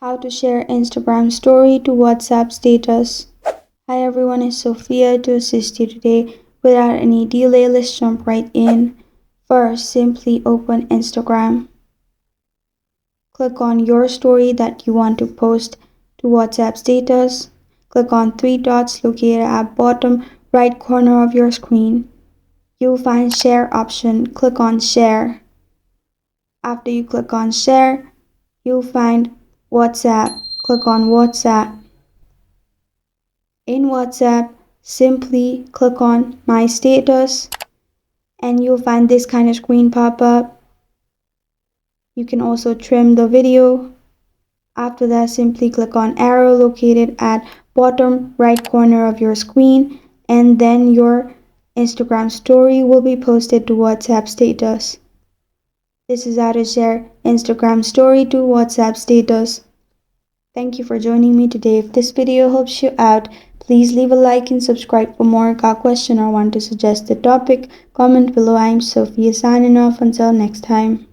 How to share Instagram story to WhatsApp status. Hi everyone, it's Sophia to assist you today. Without any delay, let's jump right in. First, simply open Instagram. Click on your story that you want to post to WhatsApp status. Click on three dots located at bottom right corner of your screen. You'll find share option. Click on share. After you click on share, you'll find WhatsApp. Click on WhatsApp. In WhatsApp, simply click on My Status and you'll find this kind of screen pop up. You can also trim the video. After that, simply click on arrow located at bottom right corner of your screen and then your Instagram story will be posted to WhatsApp status. This is how to share Instagram story to WhatsApp status. Thank you for joining me today. If this video helps you out, please leave a like and subscribe for more. Got a question or want to suggest a topic? Comment below. I'm Sophia signing off. Until next time.